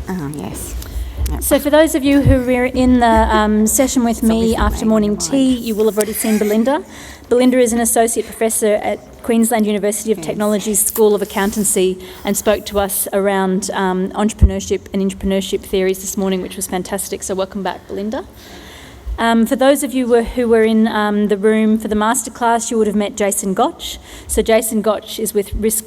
Oh, yes. So for those of you who were in the session with me after morning tea, you will have already seen Belinda. Belinda is an associate professor at Queensland University of Technology's School of Accountancy and spoke to us around entrepreneurship and entrepreneurship theories this morning, which was fantastic. So welcome back, Belinda. For those of you who were in the room for the masterclass, you would have met Jason Gotch. So Jason Gotch is with Risk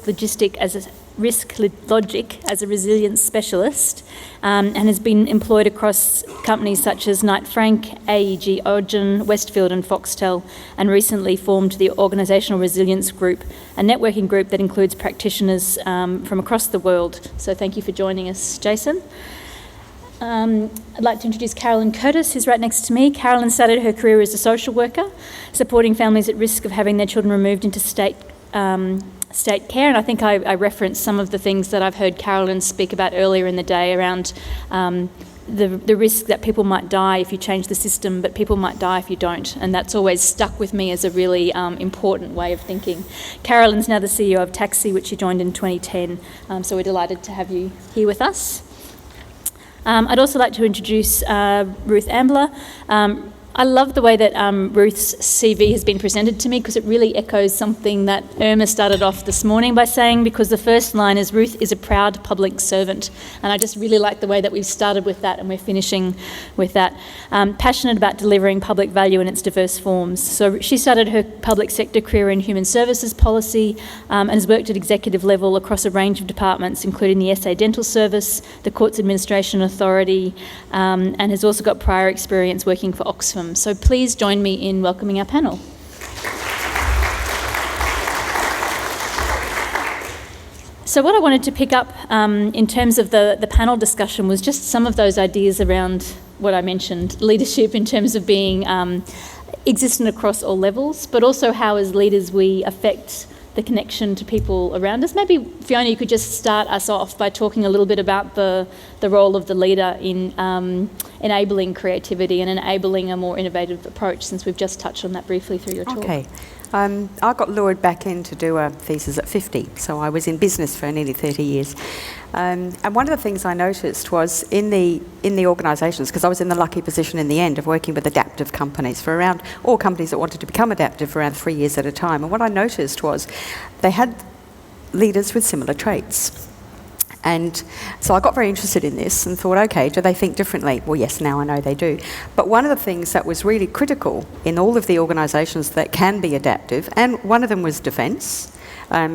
Logic as a resilience specialist and has been employed across companies such as Knight Frank, AEG Ogden, Westfield and Foxtel, and recently formed the Organisational Resilience Group, a networking group that includes practitioners from across the world. So thank you for joining us, Jason. I'd like to introduce Carolyn Curtis, who's right next to me. Carolyn started her career as a social worker, supporting families at risk of having their children removed into state care. And I think I referenced some of the things that I've heard Carolyn speak about earlier in the day around the risk that people might die if you change the system, but people might die if you don't. And that's always stuck with me as a really important way of thinking. Carolyn's now the CEO of Taxi, which she joined in 2010. So we're delighted to have you here with us. I'd also like to introduce Ruth Ambler. I love the way that Ruth's CV has been presented to me because it really echoes something that Irma started off this morning by saying, because the first line is Ruth is a proud public servant. And I just really like the way that we've started with that and we're finishing with that. Passionate about delivering public value in its diverse forms. So she started her public sector career in human services policy and has worked at executive level across a range of departments, including the SA Dental Service, the Courts Administration Authority, and has also got prior experience working for Oxfam. So please join me in welcoming our panel. So what I wanted to pick up in terms of the panel discussion was just some of those ideas around what I mentioned, leadership in terms of being existent across all levels, but also how as leaders we affect the connection to people around us. Maybe, Fiona, you could just start us off by talking a little bit about the role of the leader in enabling creativity and enabling a more innovative approach, since we've just touched on that briefly through your talk. Okay. I got lured back in to do a thesis at 50, so I was in business for nearly 30 years. And one of the things I noticed was in the organisations, because I was in the lucky position in the end of working with adaptive companies all companies that wanted to become adaptive for around 3 years at a time. And what I noticed was they had leaders with similar traits. And so I got very interested in this and thought, okay, do they think differently? Well, yes, now I know they do. But one of the things that was really critical in all of the organisations that can be adaptive, and one of them was defence,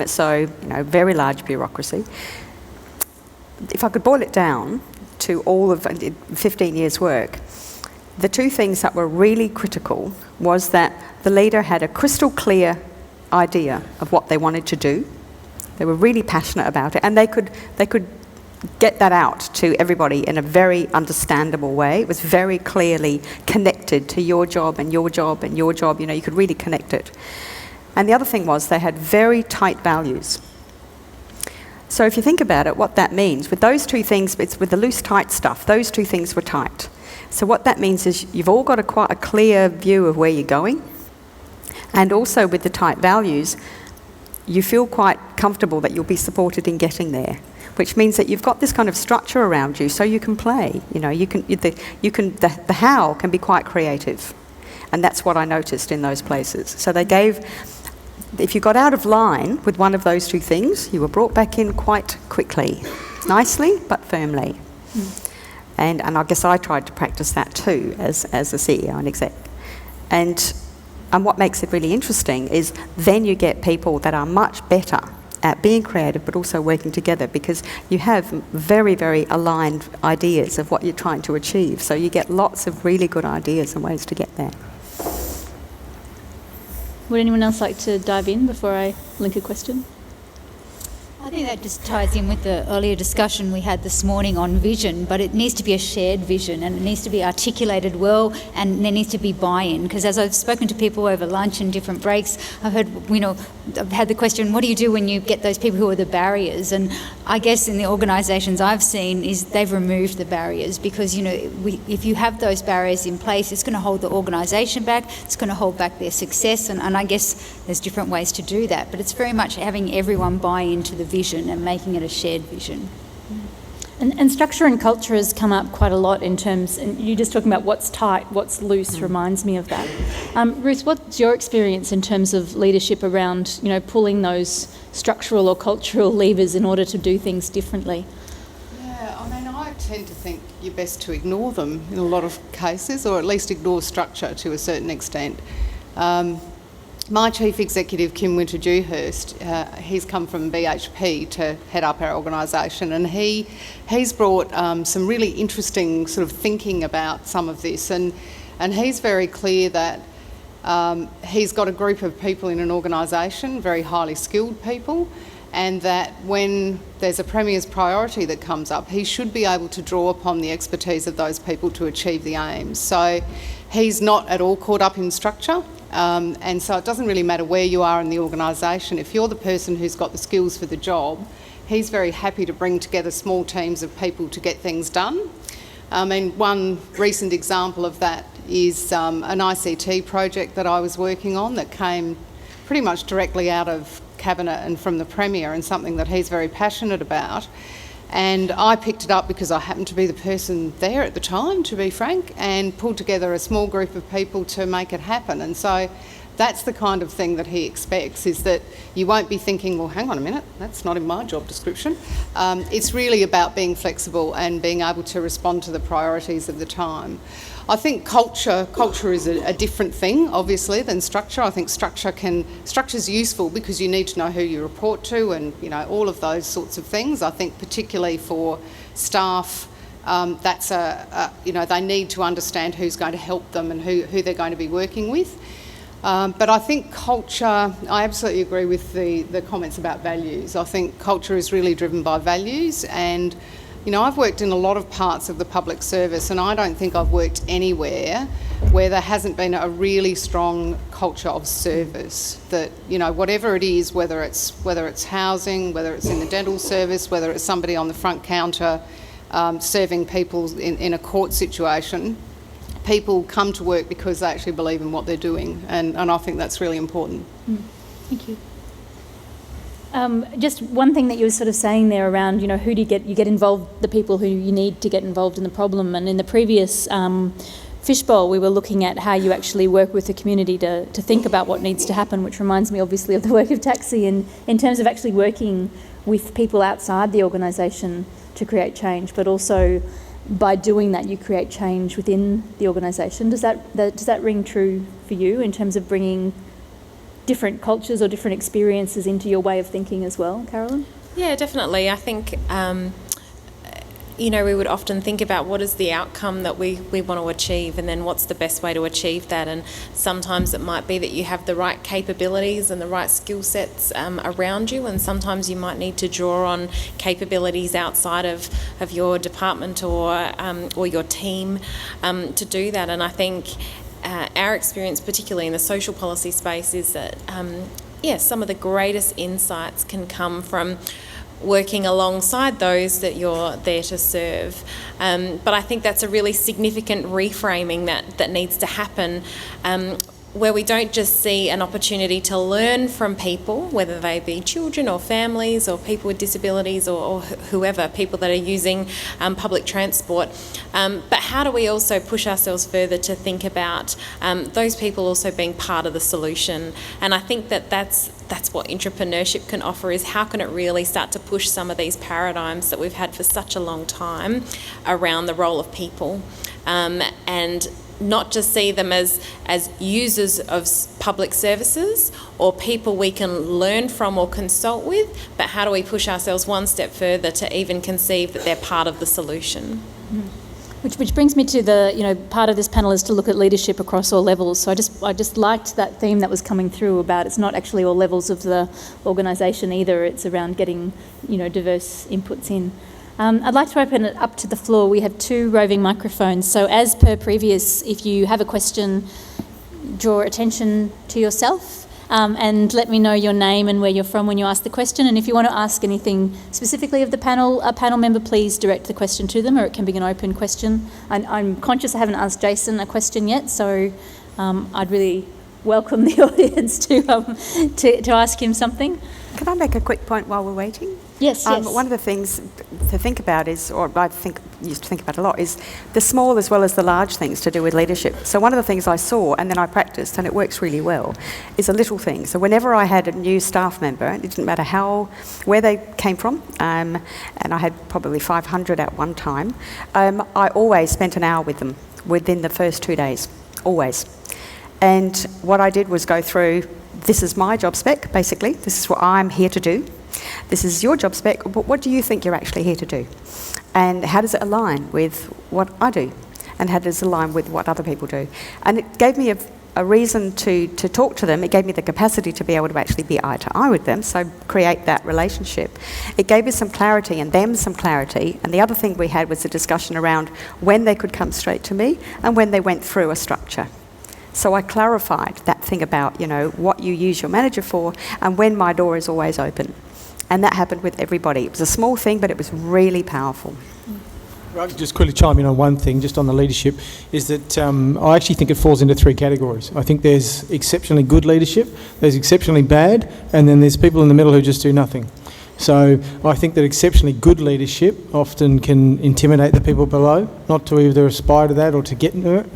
so, very large bureaucracy. If I could boil it down to all of 15 years' work, the two things that were really critical was that the leader had a crystal clear idea of what they wanted to do. They were really passionate about it, and they could get that out to everybody in a very understandable way. It was very clearly connected to your job and your job and your job. You could really connect it. And the other thing was they had very tight values. So if you think about it, what that means, with those two things, it's with the loose, tight stuff, those two things were tight. So what that means is you've all got quite a clear view of where you're going, and also with the tight values, you feel quite comfortable that you'll be supported in getting there, which means that you've got this kind of structure around you, so you can play. The how can be quite creative, and that's what I noticed in those places. So they gave, if you got out of line with one of those two things, you were brought back in quite quickly, nicely but firmly. And I guess I tried to practice that too as a CEO and exec. And what makes it really interesting is then you get people that are much better at being creative but also working together, because you have very, very aligned ideas of what you're trying to achieve. So you get lots of really good ideas and ways to get there. Would anyone else like to dive in before I link a question? I think that just ties in with the earlier discussion we had this morning on vision, but it needs to be a shared vision and it needs to be articulated well, and there needs to be buy-in, because as I've spoken to people over lunch and different breaks, I've heard, I've had the question, what do you do when you get those people who are the barriers? And I guess in the organisations I've seen is they've removed the barriers, because if you have those barriers in place, it's going to hold the organisation back, it's going to hold back their success, and I guess there's different ways to do that, but it's very much having everyone buy into the vision and making it a shared vision. And structure and culture has come up quite a lot in terms, and you're just talking about what's tight, what's loose reminds me of that. Ruth, what's your experience in terms of leadership around, pulling those structural or cultural levers in order to do things differently? Yeah, I tend to think you're best to ignore them in a lot of cases, or at least ignore structure to a certain extent. My chief executive, Kim Winter-Dewhurst, he's come from BHP to head up our organisation, and he's brought some really interesting sort of thinking about some of this, and he's very clear that he's got a group of people in an organisation, very highly skilled people, and that when there's a Premier's priority that comes up, he should be able to draw upon the expertise of those people to achieve the aims. So he's not at all caught up in structure. And so it doesn't really matter where you are in the organisation. If you're the person who's got the skills for the job, he's very happy to bring together small teams of people to get things done. One recent example of that is an ICT project that I was working on that came pretty much directly out of Cabinet and from the Premier, and something that he's very passionate about. And I picked it up because I happened to be the person there at the time, to be frank, and pulled together a small group of people to make it happen. And so that's the kind of thing that he expects, is that you won't be thinking, well, hang on a minute, that's not in my job description. It's really about being flexible and being able to respond to the priorities of the time. I think culture is a different thing, obviously, than structure. I think structure's useful because you need to know who you report to, and all of those sorts of things. I think particularly for staff, that's they need to understand who's going to help them and who they're going to be working with. But I think culture, I absolutely agree with the comments about values. I think culture is really driven by values, and I've worked in a lot of parts of the public service, and I don't think I've worked anywhere where there hasn't been a really strong culture of service. That whatever it is, whether it's housing, whether it's in the dental service, whether it's somebody on the front counter serving people in a court situation, people come to work because they actually believe in what they're doing, and I think that's really important. Thank you. Just one thing that you were sort of saying there around, who do you get involved, the people who you need to get involved in the problem. And in the previous fishbowl, we were looking at how you actually work with the community to think about what needs to happen, which reminds me obviously of the work of Taxi in terms of actually working with people outside the organisation to create change, but also by doing that you create change within the organisation. Does that ring true for you in terms of bringing different cultures or different experiences into your way of thinking as well, Carolyn? Yeah, definitely. I think, we would often think about what is the outcome that we want to achieve, and then what's the best way to achieve that. And sometimes it might be that you have the right capabilities and the right skill sets around you, and sometimes you might need to draw on capabilities outside of your department or your team to do that. And I think our experience, particularly in the social policy space, is that some of the greatest insights can come from working alongside those that you're there to serve. But I think that's a really significant reframing that needs to happen, where we don't just see an opportunity to learn from people, whether they be children or families or people with disabilities or whoever, people that are using public transport, but how do we also push ourselves further to think about those people also being part of the solution? And I think that's what intrapreneurship can offer, is how can it really start to push some of these paradigms that we've had for such a long time around the role of people, and not just see them as users of public services or people we can learn from or consult with, but how do we push ourselves one step further to even conceive that they're part of the solution? Which brings me to the, part of this panel is to look at leadership across all levels. So I just liked that theme that was coming through about it's not actually all levels of the organisation either. It's around getting, diverse inputs in. I'd like to open it up to the floor. We have 2 roving microphones. So as per previous, if you have a question, draw attention to yourself and let me know your name and where you're from when you ask the question. And if you want to ask anything specifically of the panel, a panel member, please direct the question to them, or it can be an open question. I'm conscious I haven't asked Jason a question yet, so I'd really welcome the audience to ask him something. Can I make a quick point while we're waiting? Yes, yes. One of the things to think about is, or I used to think about a lot, is the small as well as the large things to do with leadership. So one of the things I saw, and then I practiced, and it works really well, is a little thing. So whenever I had a new staff member, it didn't matter where they came from, and I had probably 500 at one time, I always spent an hour with them within the first 2 days, always. And what I did was go through, this is my job spec, basically. This is what I'm here to do. This is your job spec, but what do you think you're actually here to do? And how does it align with what I do? And how does it align with what other people do? And it gave me a reason to talk to them. It gave me the capacity to be able to actually be eye to eye with them, so create that relationship. It gave us some clarity and them some clarity. And the other thing we had was a discussion around when they could come straight to me and when they went through a structure. So I clarified that thing about, what you use your manager for and when my door is always open. And that happened with everybody. It was a small thing, but it was really powerful. I could just quickly chime in on one thing, just on the leadership, is that I actually think it falls into 3 categories. I think there's exceptionally good leadership, there's exceptionally bad, and then there's people in the middle who just do nothing. So I think that exceptionally good leadership often can intimidate the people below, not to either aspire to that or to get into it.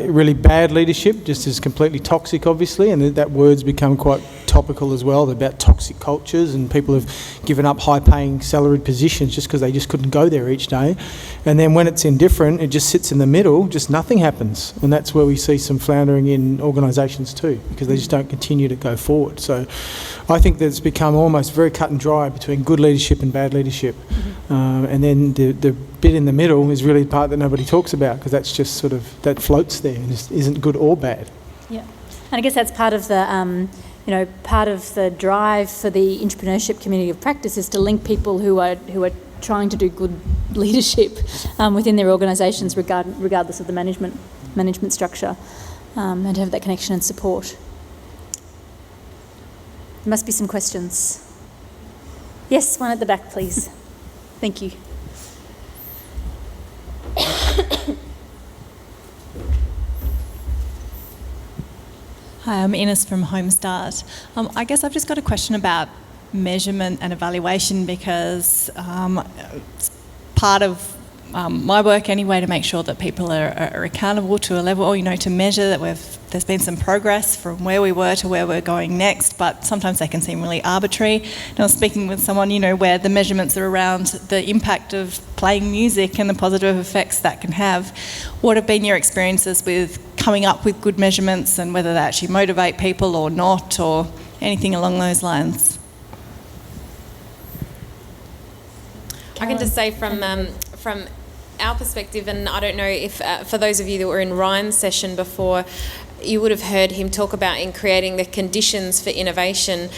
Really bad leadership just is completely toxic, obviously, and that word's become quite topical as well, about toxic cultures, and people have given up high-paying salaried positions just because they just couldn't go there each day. And then when it's indifferent, it just sits in the middle, just nothing happens. And that's where we see some floundering in organisations too, because they just don't continue to go forward. So I think that it's become almost very cut and dry between good leadership and bad leadership. And then the bit in the middle is really the part that nobody talks about, because that's just sort of, that floats there and just isn't good or bad. Yeah, and I guess that's part of the part of the drive for the entrepreneurship community of practice is to link people who are trying to do good leadership within their organisations, regardless of the management structure, and to have that connection and support. There must be some questions. Yes, one at the back, please. Thank you. Hi, I'm Ines from Homestart. I guess I've just got a question about measurement and evaluation, because it's part of my work anyway to make sure that people are accountable to a level, or to measure that there's been some progress from where we were to where we're going next, but sometimes they can seem really arbitrary. And I was speaking with someone, where the measurements are around the impact of playing music and the positive effects that can have. What have been your experiences with coming up with good measurements, and whether they actually motivate people or not, or anything along those lines? I can just say from our perspective, and I don't know if for those of you that were in Ryan's session before, you would have heard him talk about in creating the conditions for innovation,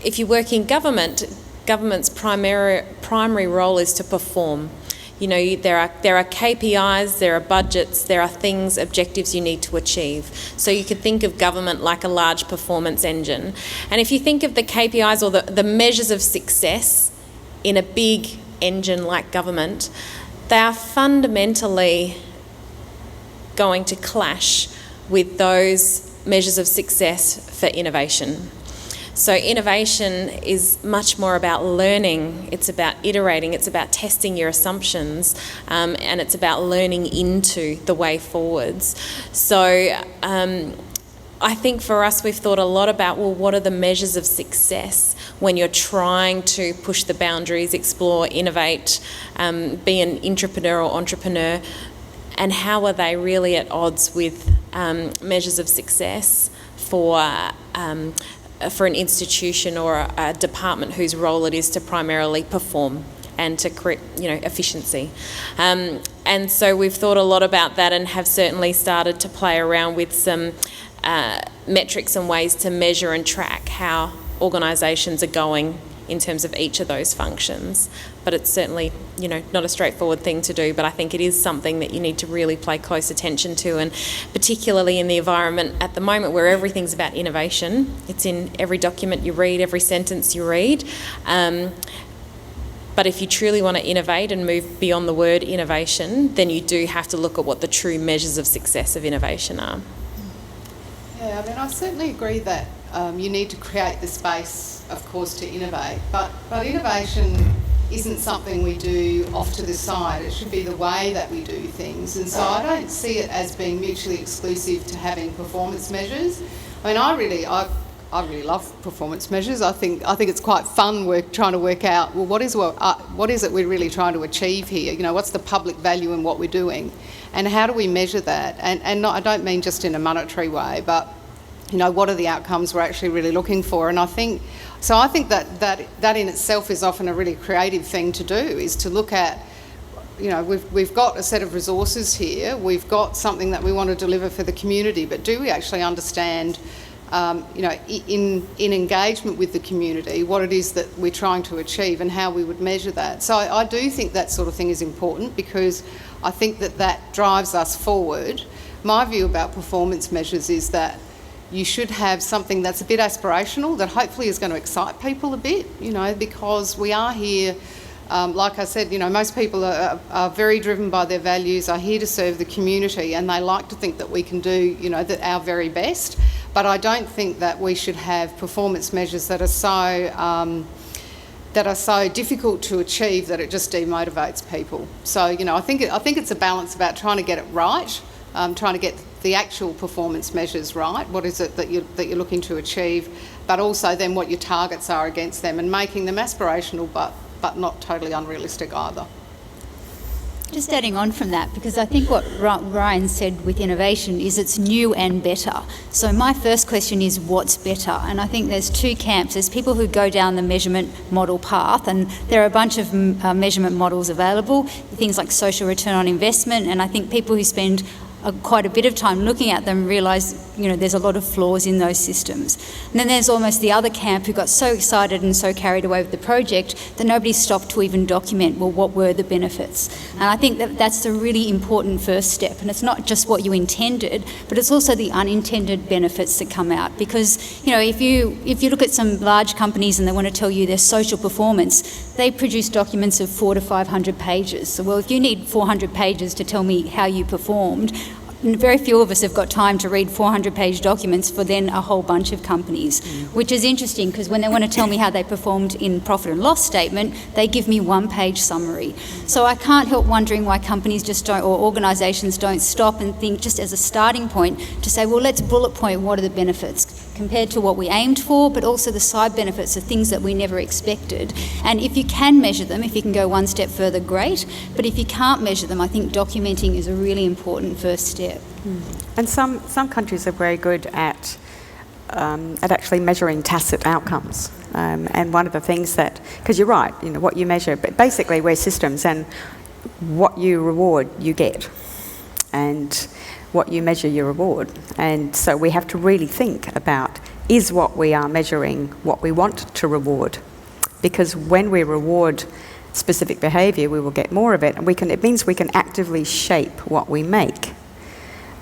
if you work in government's primary role is to perform. There are KPIs, there are budgets, there are things, objectives you need to achieve. So you could think of government like a large performance engine. And if you think of the KPIs or the measures of success in a big engine like government, they are fundamentally going to clash with those measures of success for innovation. So innovation is much more about learning, it's about iterating, it's about testing your assumptions, and it's about learning into the way forwards. So I think for us we've thought a lot about, what are the measures of success when you're trying to push the boundaries, explore, innovate, be an intrapreneur or entrepreneur, and how are they really at odds with measures of success for an institution or a department whose role it is to primarily perform and to create, efficiency. And so we've thought a lot about that, and have certainly started to play around with some metrics and ways to measure and track how organisations are going in terms of each of those functions. But it's certainly, not a straightforward thing to do, but I think it is something that you need to really pay close attention to, and particularly in the environment at the moment where everything's about innovation. It's in every document you read, every sentence you read. But if you truly want to innovate and move beyond the word innovation, then you do have to look at what the true measures of success of innovation are. Yeah, I certainly agree that you need to create the space, of course, to innovate. But innovation isn't something we do off to the side. It should be the way that we do things. And so I don't see it as being mutually exclusive to having performance measures. I mean, I really love performance measures. I think it's quite fun trying to work out, well, what is it we're really trying to achieve here? You know, what's the public value in what we're doing? And how do we measure that? And I don't mean just in a monetary way, but, you know, what are the outcomes we're actually really looking for? And I think that in itself is often a really creative thing to do, is to look at, you know, we've got a set of resources here, we've got something that we want to deliver for the community, but do we actually understand, you know, in engagement with the community, what it is that we're trying to achieve and how we would measure that? So I do think that sort of thing is important, because I think that drives us forward. My view about performance measures is that you should have something that's a bit aspirational, that hopefully is going to excite people a bit, you know, because we are here, like I said, you know, most people are very driven by their values, are here to serve the community, and they like to think that we can do, you know, our very best. But I don't think that we should have performance measures that are so difficult to achieve that it just demotivates people. So, you know, I think it's a balance about trying to get it right, trying to get the actual performance measures right. What is it that you're looking to achieve, but also then what your targets are against them, and making them aspirational but not totally unrealistic either. Just adding on from that, because I think what Ryan said with innovation is it's new and better. So my first question is, what's better? And I think there's two camps. There's people who go down the measurement model path, and there are a bunch of measurement models available, things like social return on investment, and I think people who spend quite a bit of time looking at them realise, you know, there's a lot of flaws in those systems. And then there's almost the other camp who got so excited and so carried away with the project that nobody stopped to even document, well, what were the benefits? And I think that's a really important first step. And it's not just what you intended, but it's also the unintended benefits that come out. Because, you know, if you look at some large companies and they want to tell you their social performance, they produce documents of 400 to 500 pages. So, well, if you need 400 pages to tell me how you performed, very few of us have got time to read 400-page documents for then a whole bunch of companies, which is interesting, because when they want to tell me how they performed in profit and loss statement, they give me one-page summary. So I can't help wondering why companies just don't, or organisations don't stop and think, just as a starting point, to say, well, let's bullet point what are the benefits compared to what we aimed for, but also the side benefits of things that we never expected. And if you can measure them, if you can go one step further, great. But if you can't measure them, I think documenting is a really important first step. And some countries are very good at actually measuring tacit outcomes. And one of the things that, because you're right, you know, what you measure, but basically we're systems, and what you reward, you get. And what you measure, you reward. And so we have to really think about, is what we are measuring what we want to reward? Because when we reward specific behaviour, we will get more of it, and it means we can actively shape what we make.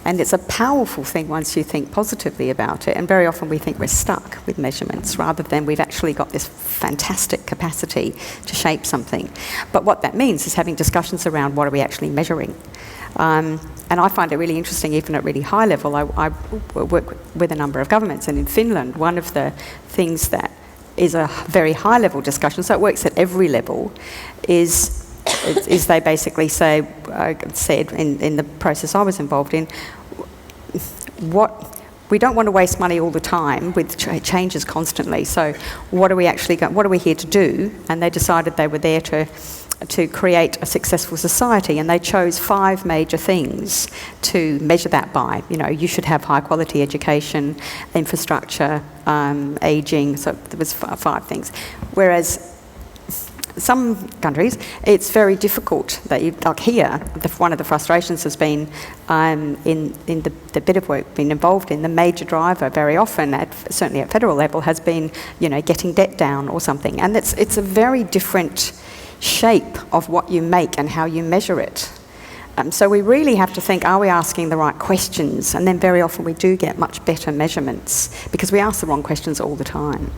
And it's a powerful thing once you think positively about it. And very often we think we're stuck with measurements rather than we've actually got this fantastic capacity to shape something. But what that means is having discussions around what are we actually measuring. And I find it really interesting, even at really high level. I work with a number of governments, and in Finland, one of the things that is a very high level discussion, so it works at every level, is they basically said in the process I was involved in, we don't want to waste money all the time with changes constantly. So what are we here to do? And they decided they were there to create a successful society, and they chose 5 major things to measure that by. You know, you should have high quality education, infrastructure, ageing. So there was 5 things. Whereas some countries, it's very difficult. Like here, one of the frustrations has been in the bit of work been involved in, the major driver very often, certainly at federal level, has been, you know, getting debt down or something. And it's a very different shape of what you make and how you measure it. So we really have to think, are we asking the right questions? And then very often we do get much better measurements because we ask the wrong questions all the time.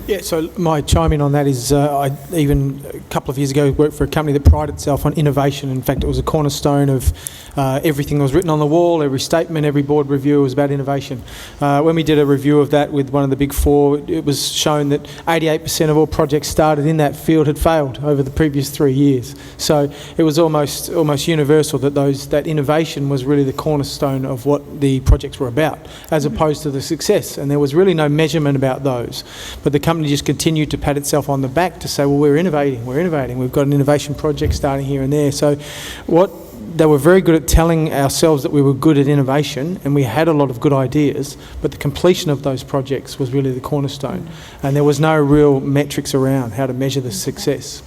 Yeah, so my chime in on that is I even a couple of years ago worked for a company that prided itself on innovation. In fact, it was a cornerstone of Everything was written on the wall, every statement, every board review was about innovation. When we did a review of that with one of the big four, it was shown that 88% of all projects started in that field had failed over the previous 3 years. So it was almost universal that that innovation was really the cornerstone of what the projects were about, as opposed to the success. And there was really no measurement about those. But the company just continued to pat itself on the back to say, well, we're innovating. We've got an innovation project starting here and there. So they were very good at telling ourselves that we were good at innovation and we had a lot of good ideas, but the completion of those projects was really the cornerstone. And there was no real metrics around how to measure the success.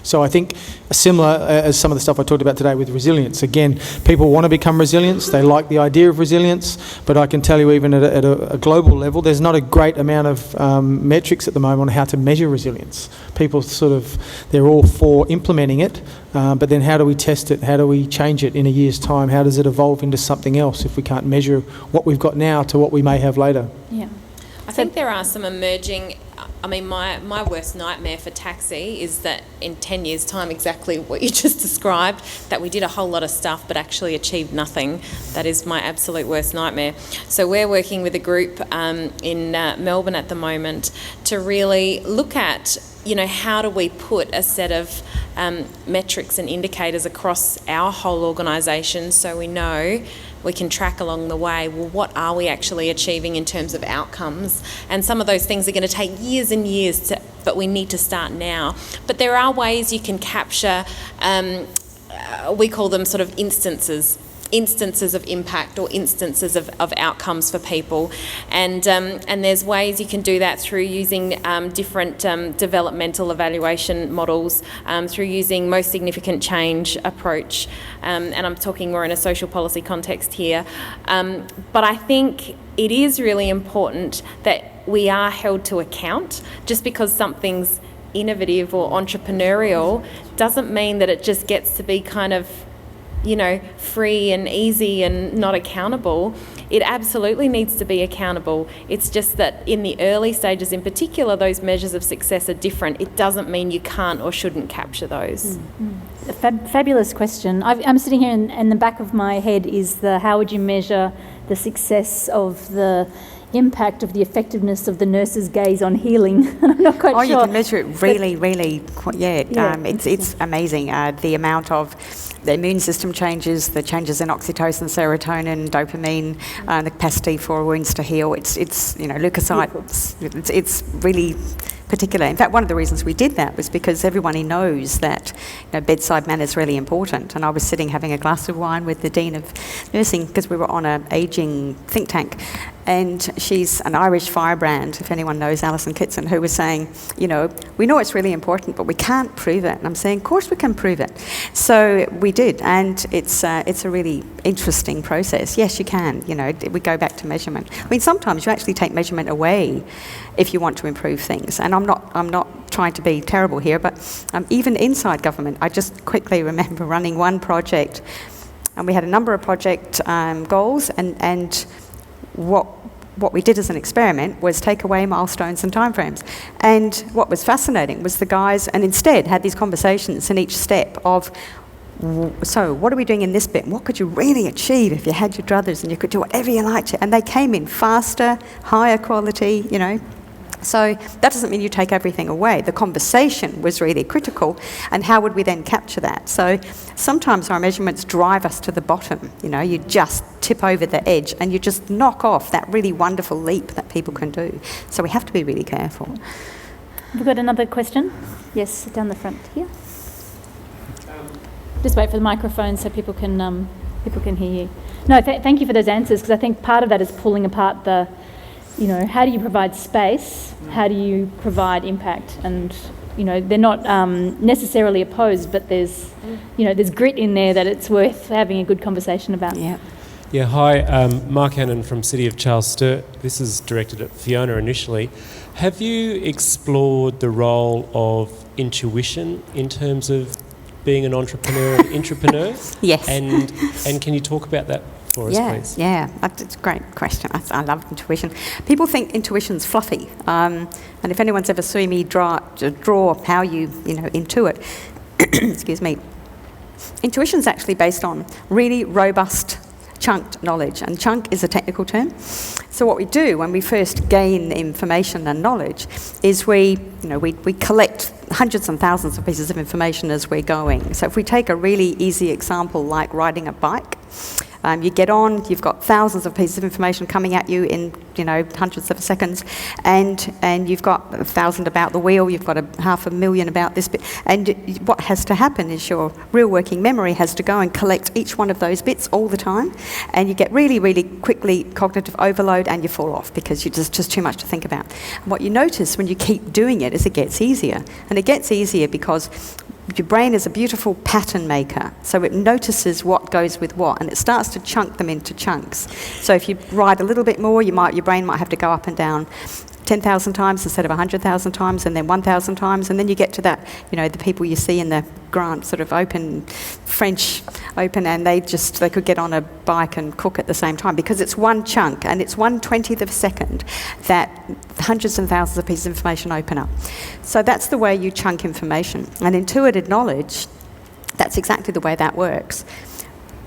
So I think similar as some of the stuff I talked about today with resilience. Again, people want to become resilient. They like the idea of resilience, but I can tell you even at a global level, there's not a great amount of metrics at the moment on how to measure resilience. People they're all for implementing it, but then how do we test it? How do we change it in a year's time? How does it evolve into something else if we can't measure what we've got now to what we may have later? Yeah. I think there are some emerging, I mean, my worst nightmare for taxi is that in 10 years' time, exactly what you just described, that we did a whole lot of stuff but actually achieved nothing. That is my absolute worst nightmare. So we're working with a group in Melbourne at the moment to really look at, how do we put a set of metrics and indicators across our whole organisation so we know we can track along the way, well, what are we actually achieving in terms of outcomes? And some of those things are going to take years and years, but we need to start now. But there are ways you can capture, we call them sort of instances of impact or instances of outcomes for people. And there's ways you can do that through using different developmental evaluation models, through using most significant change approach. And I'm talking more in a social policy context here. But I think it is really important that we are held to account. Just because something's innovative or entrepreneurial doesn't mean that it just gets to be kind of free and easy and not accountable. It absolutely needs to be accountable. It's just that in the early stages in particular, those measures of success are different. It doesn't mean you can't or shouldn't capture those. A fabulous question. I'm sitting here and the back of my head is how would you measure the success of the impact of the effectiveness of the nurse's gaze on healing? I'm not quite sure. You can measure it really, it's amazing. The amount of the immune system changes, the changes in oxytocin, serotonin, dopamine, the capacity for wounds to heal. It's leukocytes. It's really particular. In fact, one of the reasons we did that was because everybody knows that bedside manner is really important. And I was sitting having a glass of wine with the Dean of Nursing because we were on an ageing think tank. And she's an Irish firebrand, if anyone knows Alison Kitson, who was saying, we know it's really important, but we can't prove it. And I'm saying, of course we can prove it. So we did, and it's a really interesting process. Yes, you can. We go back to measurement. I mean, sometimes you actually take measurement away if you want to improve things. And I'm not trying to be terrible here, but even inside government, I just quickly remember running one project, and we had a number of project goals, and what we did as an experiment was take away milestones and timeframes. And what was fascinating was the guys, and instead had these conversations in each step of, so what are we doing in this bit? What could you really achieve if you had your druthers and you could do whatever you liked? And they came in faster, higher quality, So that doesn't mean you take everything away. The conversation was really critical, and how would we then capture that? So sometimes our measurements drive us to the bottom. You just tip over the edge and you just knock off that really wonderful leap that people can do. So we have to be really careful. We've got another question. Yes, down the front here. Just wait for the microphone so people can hear you. No, thank you for those answers, because I think part of that is pulling apart the how do you provide space? How do you provide impact? And, they're not necessarily opposed, but there's grit in there that it's worth having a good conversation about. Yeah. Yeah, hi, Mark Hannon from City of Charles Sturt. This is directed at Fiona initially. Have you explored the role of intuition in terms of being an entrepreneur and intrapreneur? Yes. And can you talk about that for us, please? Yeah, that's a great question. I love intuition. People think intuition's fluffy, and if anyone's ever seen me draw how you intuit, excuse me, Intuition's actually based on really robust chunked knowledge, and chunk is a technical term. So what we do when we first gain information and knowledge is we collect hundreds and thousands of pieces of information as we're going. So if we take a really easy example like riding a bike, you get on, you've got thousands of pieces of information coming at you in, hundreds of seconds, and you've got 1,000 about the wheel, you've got 500,000 about this bit, and what has to happen is your real working memory has to go and collect each one of those bits all the time, and you get really, really quickly cognitive overload and you fall off because you're just too much to think about. And what you notice when you keep doing it is it gets easier, and it gets easier because your brain is a beautiful pattern maker, so it notices what goes with what, and it starts to chunk them into chunks. So if you ride a little bit more, your brain might have to go up and down 10,000 times instead of 100,000 times, and then 1,000 times, and then you get to that, the people you see in the Grant sort of French Open, and they could get on a bike and cook at the same time because it's one chunk, and it's 1/20th of a second that hundreds and thousands of pieces of information open up. So that's the way you chunk information. And intuitive knowledge, that's exactly the way that works.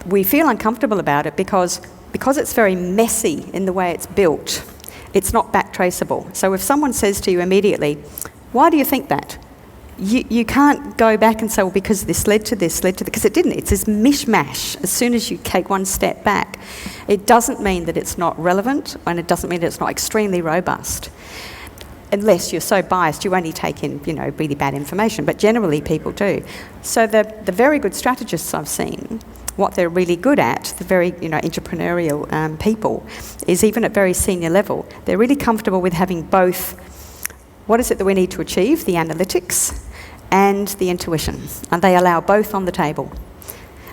We feel uncomfortable about it because it's very messy in the way it's built. It's not back traceable. So if someone says to you immediately, why do you think that? You can't go back and say, well, because this led to this, because it didn't. It's this mishmash. As soon as you take one step back, it doesn't mean that it's not relevant, and it doesn't mean that it's not extremely robust. Unless you're so biased, you only take in, really bad information. But generally, people do. So the very good strategists I've seen, what they're really good at, the very entrepreneurial people, is even at very senior level, they're really comfortable with having both. What is it that we need to achieve? The analytics and the intuition. And they allow both on the table.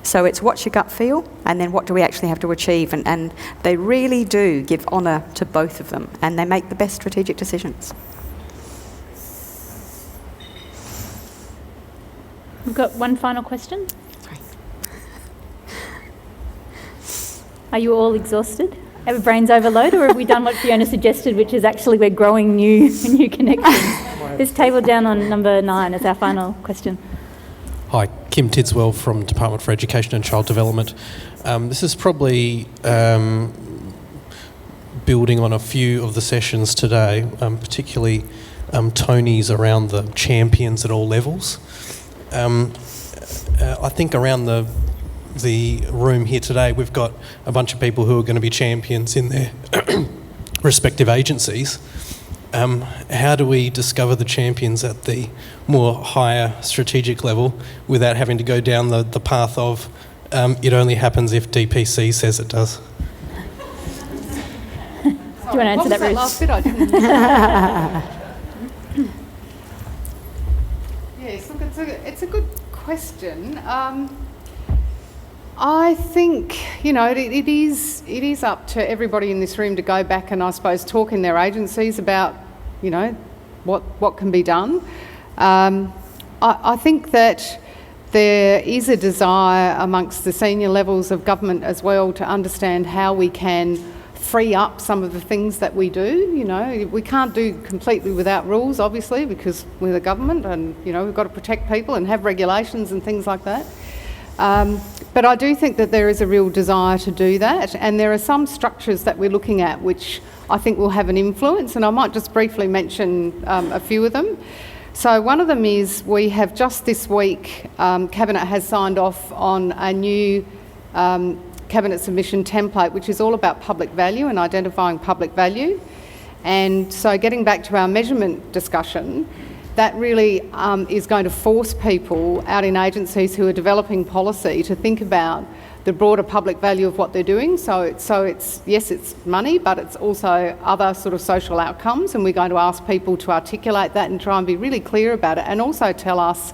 So it's what's your gut feel, and then what do we actually have to achieve? And they really do give honour to both of them, and they make the best strategic decisions. We've got one final question. Sorry. Are you all exhausted? Have a brains overload, or have we done what Fiona suggested, which is actually we're growing new connections? This table down on number 9 is our final question. Hi, Kim Tidswell from Department for Education and Child Development. This is probably building on a few of the sessions today, particularly Tony's around the champions at all levels. I think around the room here today, we've got a bunch of people who are going to be champions in their respective agencies. How do we discover the champions at the more higher strategic level without having to go down the path of it only happens if DPC says it does? Do you want to answer that, Ruth? Last bit I didn't. Yes, look, it's a good question. I think, it is up to everybody in this room to go back and, I suppose, talk in their agencies about, what can be done. I think that there is a desire amongst the senior levels of government as well to understand how we can free up some of the things that we do. We can't do completely without rules, obviously, because we're the government and, we've got to protect people and have regulations and things like that. But I do think that there is a real desire to do that, and there are some structures that we're looking at which I think will have an influence, and I might just briefly mention a few of them. So one of them is we have just this week, Cabinet has signed off on a new Cabinet submission template which is all about public value and identifying public value. And so getting back to our measurement discussion, that really is going to force people out in agencies who are developing policy to think about the broader public value of what they're doing. So it's yes, it's money, but it's also other sort of social outcomes, and we're going to ask people to articulate that and try and be really clear about it, and also tell us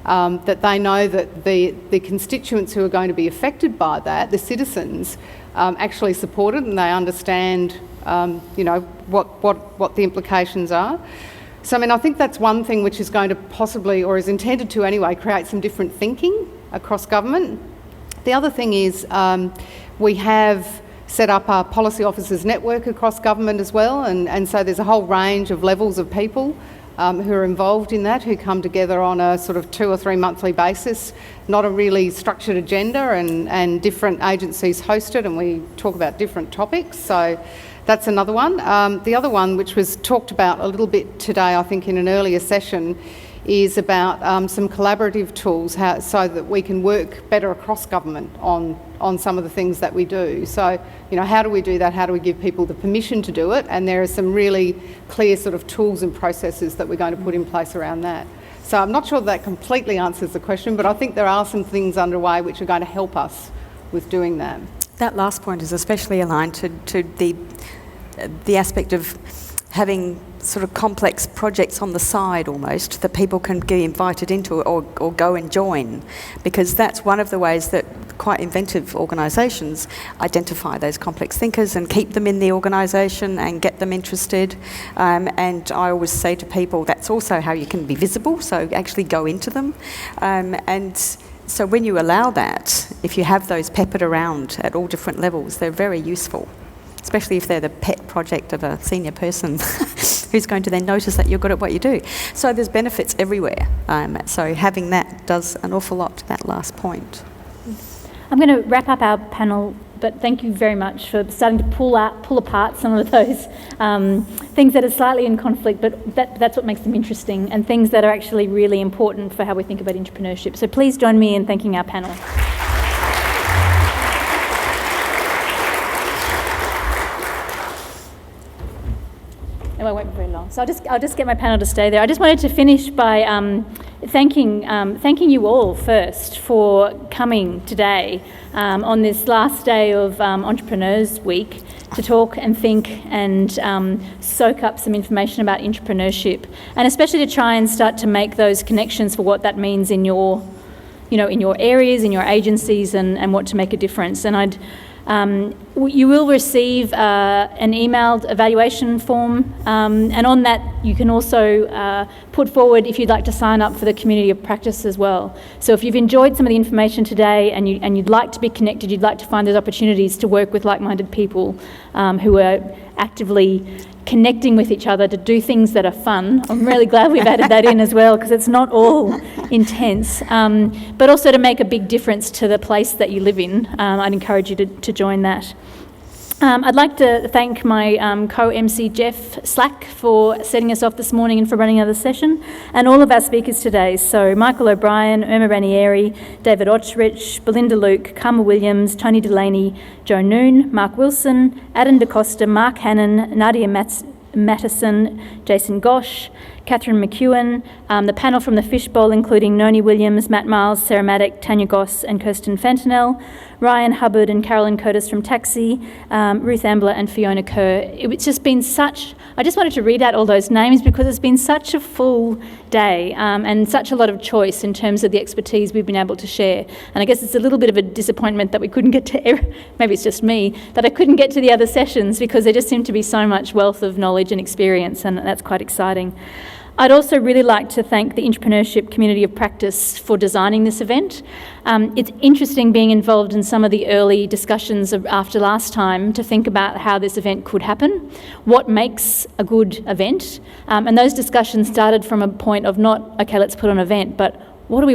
that they know that the constituents who are going to be affected by that, the citizens, actually support it, and they understand what the implications are. So, I think that's one thing which is going to possibly, or is intended to anyway, create some different thinking across government. The other thing is we have set up a policy officers network across government as well, and so there's a whole range of levels of people who are involved in that, who come together on a sort of 2 or 3 monthly basis, not a really structured agenda, and different agencies host it, and we talk about different topics. So that's another one. The other one, which was talked about a little bit today, I think, in an earlier session, is about some collaborative tools so that we can work better across government on some of the things that we do. So, how do we do that? How do we give people the permission to do it? And there are some really clear sort of tools and processes that we're going to put in place around that. So I'm not sure that completely answers the question, but I think there are some things underway which are going to help us with doing that. That last point is especially aligned to the aspect of having sort of complex projects on the side almost that people can be invited into or go and join, because that's one of the ways that quite inventive organisations identify those complex thinkers and keep them in the organisation and get them interested. And I always say to people, that's also how you can be visible, so actually go into them. And so when you allow that, if you have those peppered around at all different levels, they're very useful, especially if they're the pet project of a senior person who's going to then notice that you're good at what you do. So there's benefits everywhere. So having that does an awful lot to that last point. I'm going to wrap up our panel, but thank you very much for starting to pull apart some of those things that are slightly in conflict, but that's what makes them interesting, and things that are actually really important for how we think about entrepreneurship. So please join me in thanking our panel. No, I won't be very long. So I'll just get my panel to stay there. I just wanted to finish by thanking you all first for coming today on this last day of Entrepreneurs Week to talk and think and soak up some information about entrepreneurship, and especially to try and start to make those connections for what that means in your, in your areas, in your agencies, and what to make a difference. And you will receive an emailed evaluation form, and on that you can also put forward if you'd like to sign up for the community of practice as well. So if you've enjoyed some of the information today and you'd like to be connected, you'd like to find those opportunities to work with like-minded people who are actively connecting with each other to do things that are fun. I'm really glad we've added that in as well, because it's not all intense, but also to make a big difference to the place that you live in. I'd encourage you to join that. I'd like to thank my co-MC Jeff Slack for setting us off this morning and for running another session, and all of our speakers today. So Michael O'Brien, Irma Ranieri, David Otchrich, Belinda Luke, Karma Williams, Tony Delaney, Joe Noon, Mark Wilson, Adam DaCosta, Mark Hannon, Nadia Mattison, Jason Gosh, Catherine McEwen, the panel from the Fishbowl, including Noni Williams, Matt Miles, Sarah Maddock, Tanya Goss and Kirsten Fentanel, Ryan Hubbard and Carolyn Curtis from Taxi, Ruth Ambler and Fiona Kerr. It's just been I just wanted to read out all those names because it's been such a full day and such a lot of choice in terms of the expertise we've been able to share. And I guess it's a little bit of a disappointment that we couldn't get to, maybe it's just me, that I couldn't get to the other sessions because there just seemed to be so much wealth of knowledge and experience, and that's quite exciting. I'd also really like to thank the Entrepreneurship Community of Practice for designing this event. It's interesting being involved in some of the early discussions after last time to think about how this event could happen, what makes a good event, and those discussions started from a point of not, okay, let's put on an event, but what do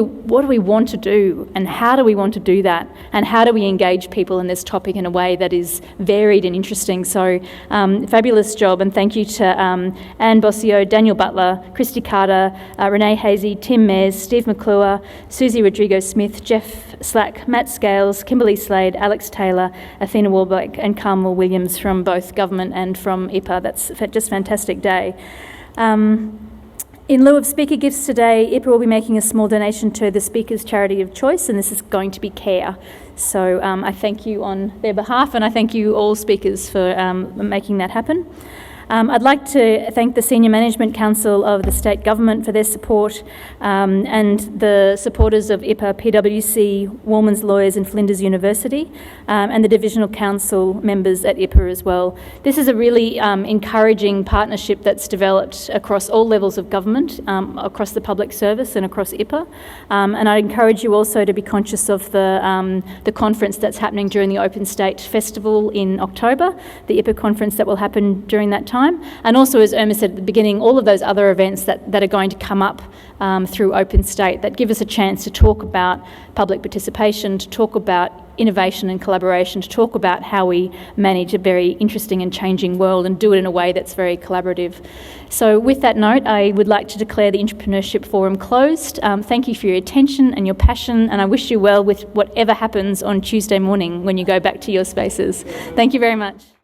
we want to do, and how do we want to do that, and how do we engage people in this topic in a way that is varied and interesting? So fabulous job, and thank you to Anne Bossio, Daniel Butler, Christy Carter, Renee Hazy, Tim Mares, Steve McClure, Susie Rodrigo-Smith, Jeff Slack, Matt Scales, Kimberly Slade, Alex Taylor, Athena Warbeck and Carmel Williams from both government and from IPA. That's just a fantastic day. In lieu of speaker gifts today, IPA will be making a small donation to the speaker's charity of choice, and this is going to be CARE. So I thank you on their behalf, and I thank you all speakers for making that happen. I'd like to thank the Senior Management Council of the State Government for their support, and the supporters of IPA, PwC, Woolman's Lawyers and Flinders University, and the Divisional Council members at IPA as well. This is a really encouraging partnership that's developed across all levels of government, across the public service and across IPA. And I encourage you also to be conscious of the conference that's happening during the Open State Festival in October, the IPA conference that will happen during that time. time. And also, as Irma said at the beginning, all of those other events that are going to come up through Open State that give us a chance to talk about public participation, to talk about innovation and collaboration, to talk about how we manage a very interesting and changing world and do it in a way that's very collaborative. So with that note, I would like to declare the Entrepreneurship Forum closed. Thank you for your attention and your passion, and I wish you well with whatever happens on Tuesday morning when you go back to your spaces. Thank you very much.